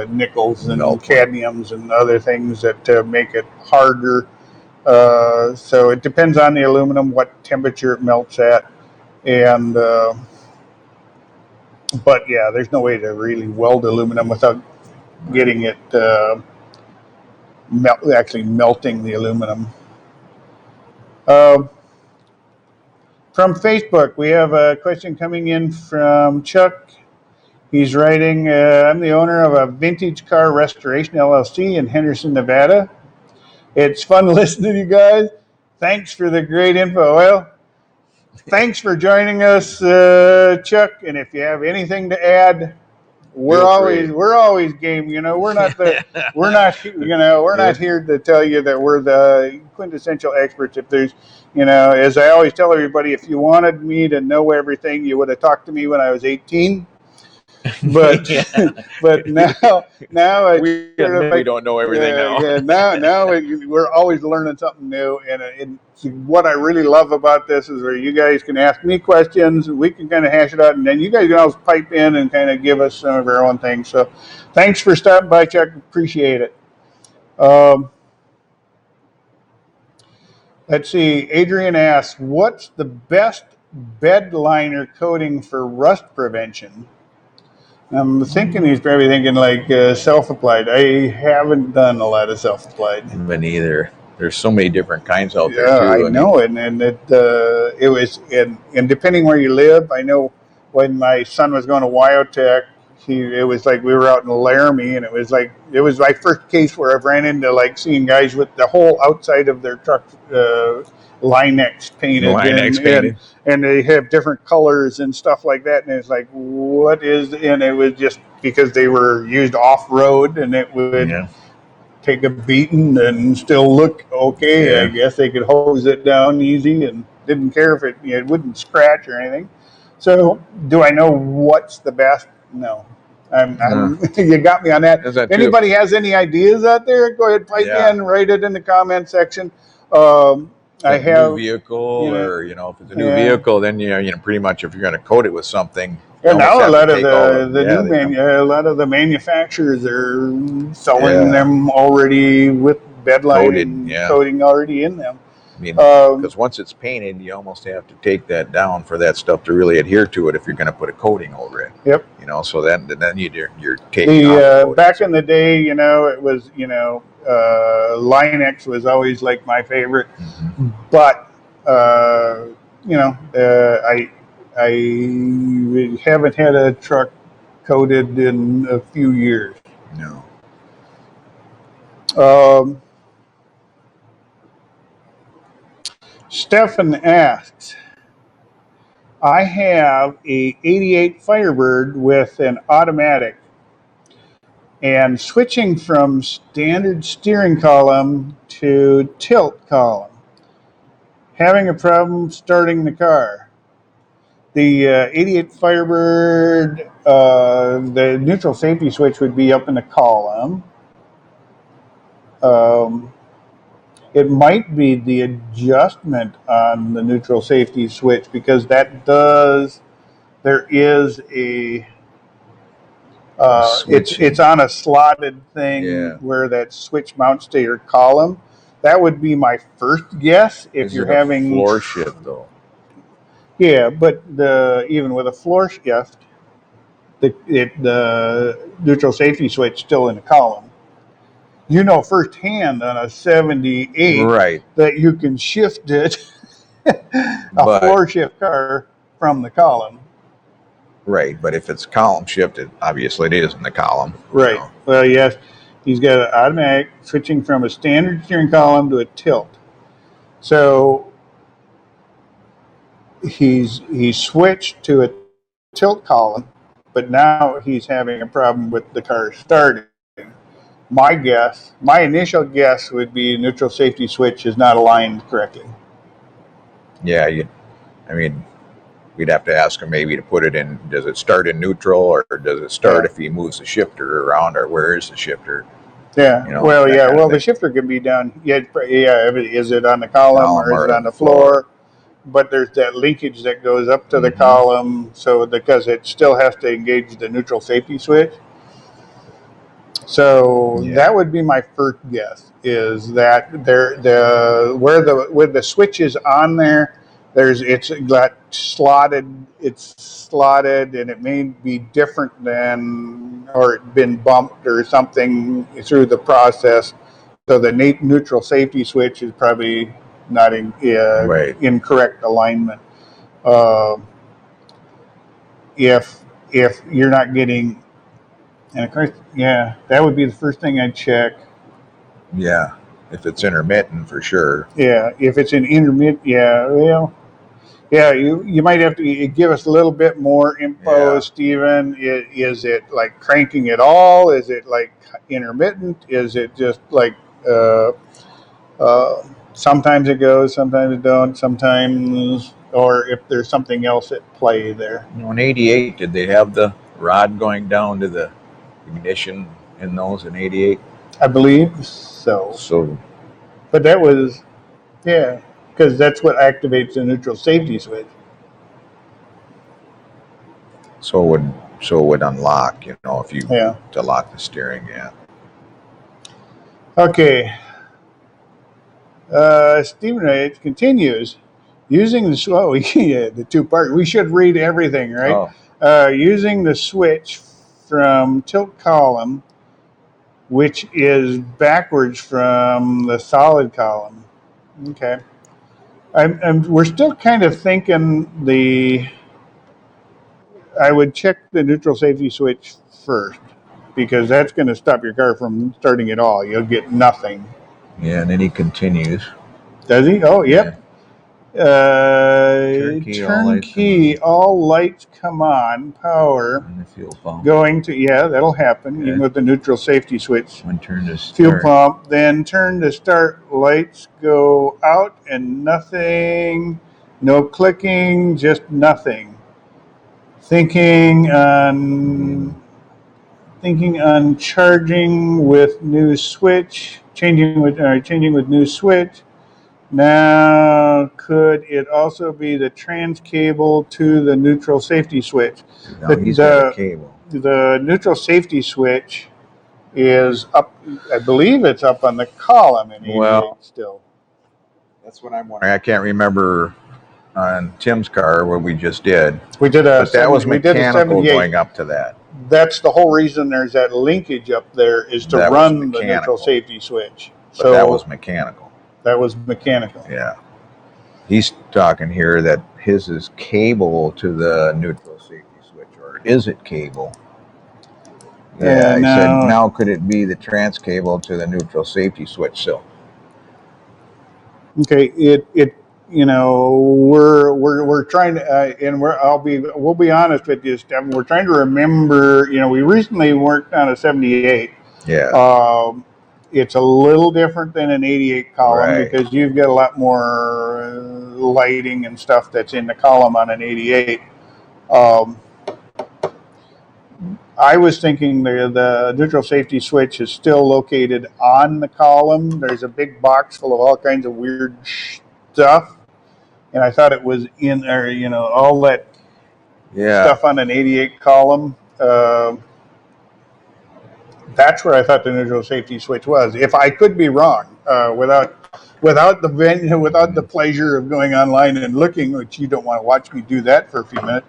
nickels and cadmiums and other things that make it harder. So it depends on the aluminum, what temperature it melts at, and but there's no way to really weld aluminum without getting it actually melting the aluminum. From Facebook, we have a question coming in from Chuck. He's writing, I'm the owner of a vintage car restoration LLC in Henderson, Nevada. It's fun listening to you guys. Thanks for the great info. Well, thanks for joining us, Chuck. And if you have anything to add, we're always game. We're not here to tell you that we're the quintessential experts. If there's, as I always tell everybody, if you wanted me to know everything, you would have talked to me when I was 18. But but now we don't know everything now. Now we're always learning something new, and what I really love about this is where you guys can ask me questions, we can kind of hash it out, and then you guys can always pipe in and kind of give us some of our own things. So thanks for stopping by, Chuck. Appreciate it. Let's see. Adrian asks, what's the best bed liner coating for rust prevention? I'm thinking he's probably thinking like self-applied. I haven't done a lot of self-applied. Me neither. There's so many different kinds out there Yeah, too. I know, and it was, and depending where you live, I know when my son was going to Wyotech, it was like we were out in Laramie, and it was my first case where I've ran into like seeing guys with the whole outside of their truck Linex painted, and they have different colors and stuff like that, and it's like, what is? And it was just because they were used off road, and it would take a beating and still look okay. Yeah. I guess they could hose it down easy and didn't care if it wouldn't scratch or anything. So, do I know what's the best? No. You got me on that. If anybody has any ideas out there, go ahead, pipe in, write it in the comment section. I have new vehicle, or if it's a new vehicle, then pretty much if you're going to coat it with something. And now a lot of a lot of the manufacturers are selling them already with bed lining coating already in them. I mean, because once it's painted, you almost have to take that down for that stuff to really adhere to it if you're going to put a coating over it. Yep. So then you're taking off back in the day, it was Linex was always like my favorite, but I haven't had a truck coated in a few years. No. Stefan asks, I have a 88 Firebird with an automatic and switching from standard steering column to tilt column. Having a problem starting the car. The 88 Firebird, the neutral safety switch would be up in the column. It might be the adjustment on the neutral safety switch, because there is a it's on a slotted thing where that switch mounts to your column. That would be my first guess. If you're having floor shift though. Yeah, but even with a floor shift, the neutral safety switch still in the column. Firsthand on a 78 that you can shift it, floor shift car from the column. Right, but if it's column shifted, obviously it is in the column. Right. Well, yes, he's got an automatic switching from a standard steering column to a tilt. So he's switched to a tilt column, but now he's having a problem with the car starting. My initial guess would be neutral safety switch is not aligned correctly. Yeah, we'd have to ask him maybe to put it in. Does it start in neutral, or does it start if he moves the shifter around, or where is the shifter? Yeah. Well, the shifter can be down. Yeah. Is it on the column or is it on the floor? But there's that linkage that goes up to the column, so because it still has to engage the neutral safety switch. So that would be my first guess, is that where the switch is on there, it's got slotted, and it may be different or it been bumped or something through the process. So the neutral safety switch is probably not in incorrect alignment. If you're not getting, and of course, that would be the first thing I'd check. Yeah, if it's intermittent, for sure. Yeah, if it's an intermittent, you might have to give us a little bit more info, Stephen. Is it like cranking it all? Is it like intermittent? Is it just like sometimes it goes, sometimes it don't, sometimes, or if there's something else at play there. In 88, did they have the rod going down to the ignition in those in 88? I believe so. But that was, because that's what activates the neutral safety switch. So it would unlock, if you to lock the steering. Okay. Stephen Wright continues. Using the the two-part. We should read everything, right? Using the switch from tilt column, which is backwards from the solid column. Okay. We're still kind of thinking I would check the neutral safety switch first, because that's going to stop your car from starting at all. You'll get nothing. Yeah, and then he continues. Does he? Oh, yep. Turnkey, all lights come on, power. And the fuel pump. Going to, that'll happen, even with the neutral safety switch. When turn to start. Fuel pump, then turn to start, lights go out and nothing, no clicking, just nothing. Thinking on charging with new switch, changing with new switch. Now, could it also be the trans cable to the neutral safety switch? No, he's got a cable. The neutral safety switch is up. I believe it's up on the column in 88 still. That's what I'm wondering. I can't remember on Tim's car what we just did. We did a. But that was mechanical going up to that. That's the whole reason there's that linkage up there, is to run the neutral safety switch. But that was mechanical. That was mechanical. Yeah. He's talking here that his is cable to the neutral safety switch, or is it cable? Yeah, he said, now could it be the trans cable to the neutral safety switch? So, okay, we're trying to, and we'll be honest with you, Stephen. We're trying to remember. We recently worked on a 78. Yeah. It's a little different than an 88 column, because you've got a lot more lighting and stuff that's in the column on an 88. I was thinking the neutral safety switch is still located on the column. There's a big box full of all kinds of weird stuff, and I thought it was in there, all that stuff on an 88 column. That's where I thought the neutral safety switch was. If I could be wrong, without the pleasure of going online and looking, which you don't want to watch me do that for a few minutes.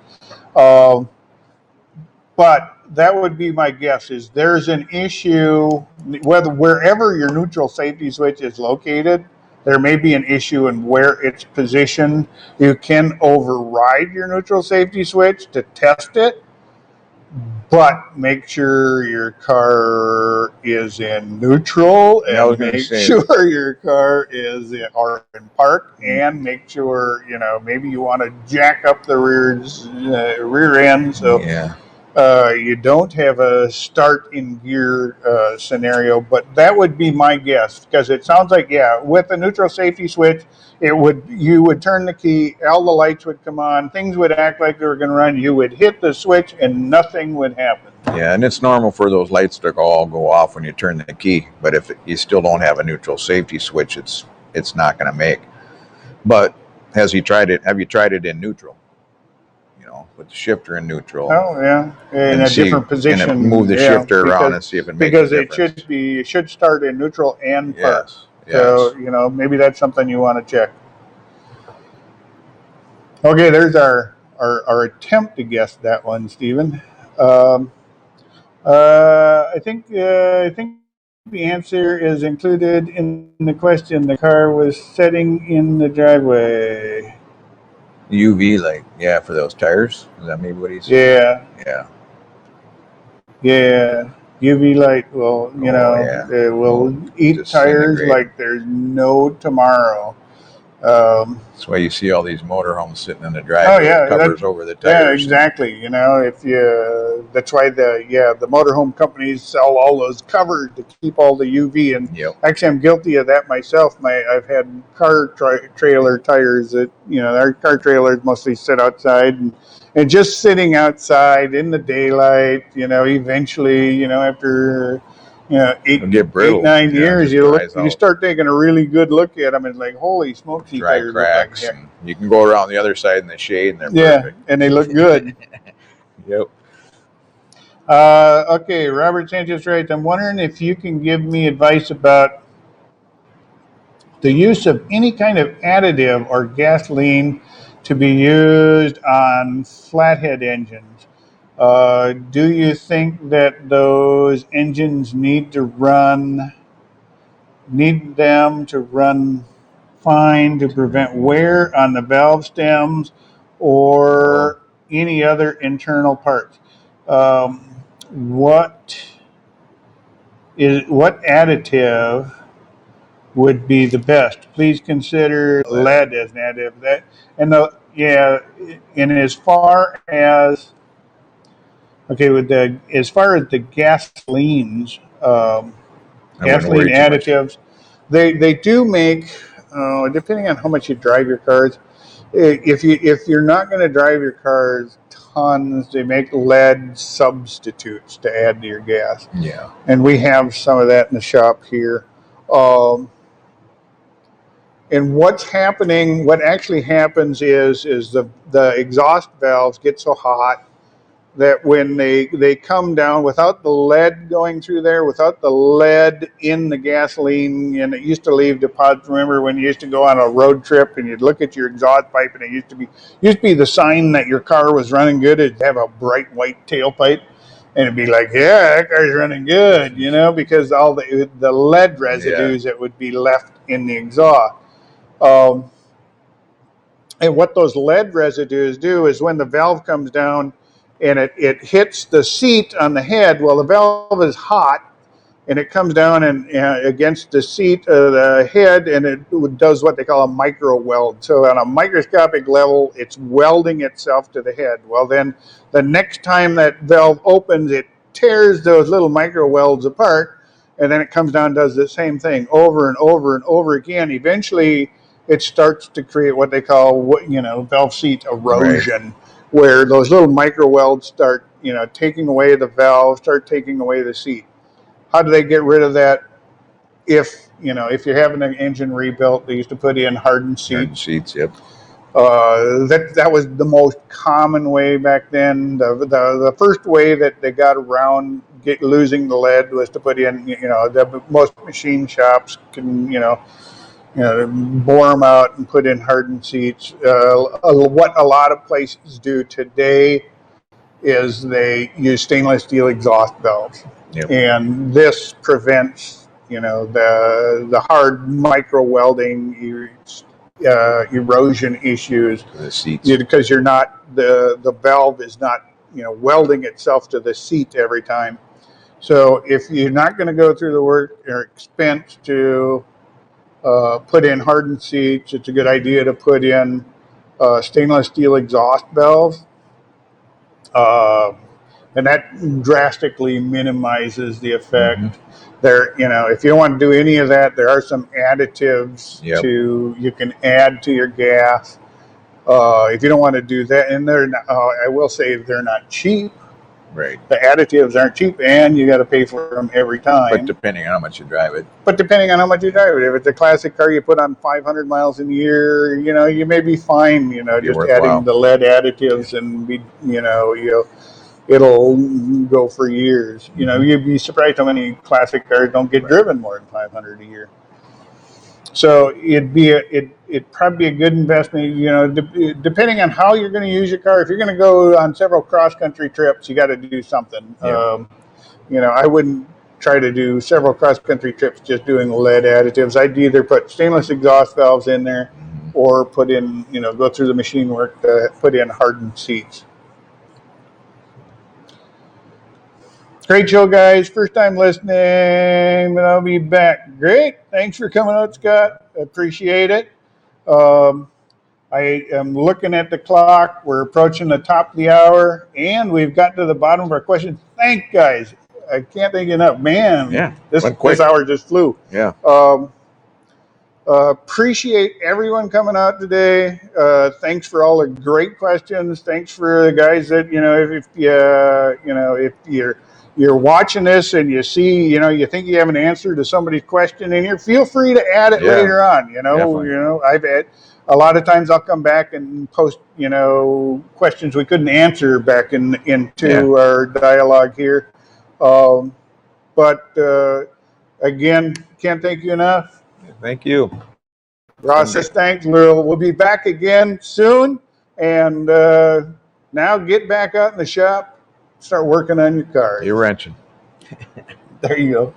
But that would be my guess. Is there's an issue wherever your neutral safety switch is located, there may be an issue in where it's positioned. You can override your neutral safety switch to test it. But make sure your car is in neutral, and make sure your car is in park, and make sure, maybe you want to jack up the rear end, so you don't have a start in gear scenario. But that would be my guess, because it sounds like, with the neutral safety switch, you would turn the key, all the lights would come on, things would act like they were going to run, you would hit the switch, and nothing would happen. Yeah, and it's normal for those lights to all go off when you turn the key, but if you still don't have a neutral safety switch, it's not going to make. But have you tried it in neutral? With the shifter in neutral. Oh yeah, in a different position. And move the shifter around and see if it makes a difference. Because it should start in neutral and park. So, maybe that's something you want to check. Okay, there's our attempt to guess that one, Stephen. I think the answer is included in the question. The car was sitting in the driveway. UV light, for those tires. Is that maybe what he's saying? Yeah. Yeah. UV light will, it will eat tires like there's no tomorrow. That's why you see all these motorhomes sitting in the driveway. Covers over the tires. Yeah, exactly. That's why the motorhome companies sell all those covers to keep all the UV. And actually, I'm guilty of that myself. I've had car trailer tires that our car trailers mostly sit outside, and just sitting outside in the daylight. Eventually, after 8-9 years, you start taking a really good look at them, and like, holy smokes, these tires cracks. Look like heck. You can go around the other side in the shade, and they're perfect. And they look good. Yep. Okay, Robert Sanchez writes, I'm wondering if you can give me advice about the use of any kind of additive or gasoline to be used on flathead engines. Do you think that those engines need them to run fine to prevent wear on the valve stems or any other internal parts? What additive would be the best? Please consider lead as an additive. And as far as as far as the gasolines, gasoline additives, they do make, depending on how much you drive your cars. If you're not going to drive your cars tons, they make lead substitutes to add to your gas. Yeah. And we have some of that in the shop here. And what actually happens is the exhaust valves get so hot that when they come down without the lead going through there, without the lead in the gasoline, and it used to leave deposits. Remember when you used to go on a road trip and you'd look at your exhaust pipe, and it used to be the sign that your car was running good. It'd have a bright white tailpipe, and it'd be like, yeah, that car's running good, because all the lead residues that would be left in the exhaust. And what those lead residues do is when the valve comes down and it hits the seat on the head, well, the valve is hot, and it comes down and against the seat of the head, and it does what they call a micro weld. So on a microscopic level, it's welding itself to the head. Well, then the next time that valve opens, it tears those little micro welds apart, and then it comes down and does the same thing over and over and over again. Eventually, it starts to create what they call, valve seat erosion, where those little micro welds start, taking away the valve, start taking away the seat. How do they get rid of that? If you're having an engine rebuilt, they used to put in hardened seats. Hardened seats, yep. That was the most common way back then. The first way that they got around losing the lead was to put in, most machine shops can, bore them out and put in hardened seats. What a lot of places do today is they use stainless steel exhaust valves. Yep. And this prevents, the hard micro welding, erosion issues. The seats. Because the valve is not, welding itself to the seat every time. So if you're not going to go through the work or expense to put in hardened seats, it's a good idea to put in stainless steel exhaust valves. And that drastically minimizes the effect. If you don't want to do any of that, there are some additives you can add to your gas. If you don't want to do that, and I will say they're not cheap. Right. The additives aren't cheap, and you got to pay for them every time. But depending on how much you drive it. If it's a classic car you put on 500 miles a year, you may be fine. Just adding the lead additives and it'll go for years. You'd be surprised how many classic cars don't get driven more than 500 a year. So it'd probably be a good investment, depending on how you're going to use your car. If you're going to go on several cross-country trips, you got to do something. I wouldn't try to do several cross-country trips just doing lead additives. I'd either put stainless exhaust valves in there or put in, go through the machine work to put in hardened seats. Great show, guys. First time listening, but I'll be back. Great. Thanks for coming out, Scott. Appreciate it. I am looking at the clock. We're approaching the top of the hour, and we've got to the bottom of our questions. Thank guys. I can't thank you enough. Man, this hour just flew. Yeah. Appreciate everyone coming out today. Thanks for all the great questions. Thanks for the guys that, if you're watching this and you see, you think you have an answer to somebody's question in here, feel free to add it later on. I've had a lot of times I'll come back and post, questions we couldn't answer back into our dialogue here. But again, can't thank you enough. Thank you. Ross says thanks, Lil. We'll be back again soon. And now get back out in the shop. Start working on your car. You're wrenching. There you go.